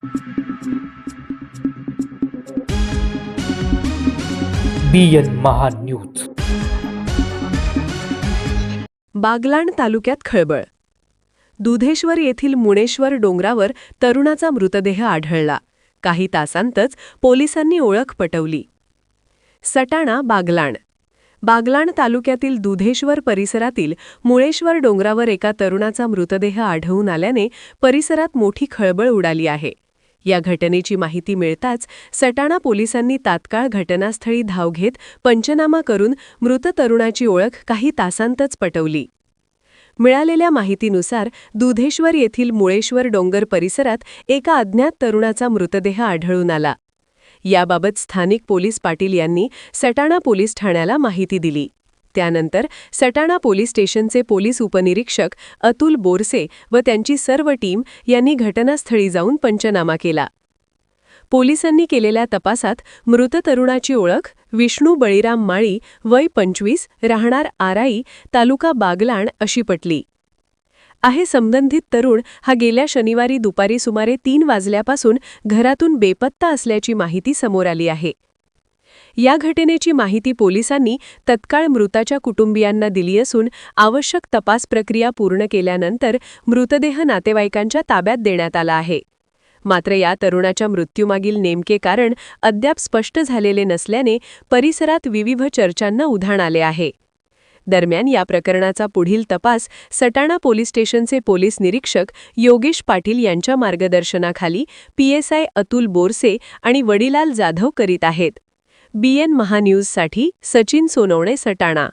BN Mahanews. Baglan तालुक्यात खळबळ. दुधेश्वर येथील मुणेश्वर डोंगरावर तरुणाचा मृतदेह आढळला. काही तासांतच पोलिसांनी ओळख पटवली. सटाणा बागलाण. बागलाण तालुक्यातील दुधेश्वर परिसरातील मुळेश्वर डोंगरावर एका तरुणाचा मृतदेह आढळून आल्याने परिसरात मोठी खळबळ उडाली आहे. या घटनेची माहिती मिळताच सटाणा पोलिसांनी तात्काळ घटनास्थळी धाव घेत पंचनामा करून मृत तरुणाची ओळख काही तासांतच पटवली. मिळालेल्या माहितीनुसार दुधेश्वर येथील मुळेश्वर डोंगर परिसरात एका अज्ञात तरुणाचा मृतदेह आढळून आला. याबाबत स्थानिक पोलीस पाटील यांनी सटाणा पोलीस ठाण्याला माहिती दिली. त्यानंतर सटाणा पोलीस स्टेशनचे पोलीस उपनिरीक्षक अतुल बोरसे व त्यांची सर्व टीम यांनी घटनास्थळी जाऊन पंचनामा केला. पोलिसांनी केलेल्या तपासात मृत तरुणाची ओळख विष्णू बळीराम माळी, वय 25, राहणार आराई, तालुका बागलाण अशी पटली आहे. संबंधित तरुण हा गेल्या शनिवारी दुपारी सुमारे 3 वाजल्यापासून घरातून बेपत्ता असल्याची माहिती समोर आली आहे. या घटनेची माहिती पोलिसांनी तत्काळ मृताच्या कुटुंबियांना दिली असून आवश्यक तपास प्रक्रिया पूर्ण केल्यानंतर मृतदेह नातेवाईकांच्या ताब्यात देण्यात आला आहे. मात्र या तरुणाच्या मृत्यूमागील नेमके कारण अद्याप स्पष्ट झालेले नसल्याने परिसरात विविध चर्चांना उधाण आले आहे. दरम्यान या प्रकरणाचा पुढील तपास सटाणा पोलीस स्टेशनचे पोलीस निरीक्षक योगेश पाटील यांच्या मार्गदर्शनाखाली PSI अतुल बोरसे आणि वडिलाल जाधव करीत आहेत. BN महान्यूजसाठी सचिन सोनवणे, सटाणा.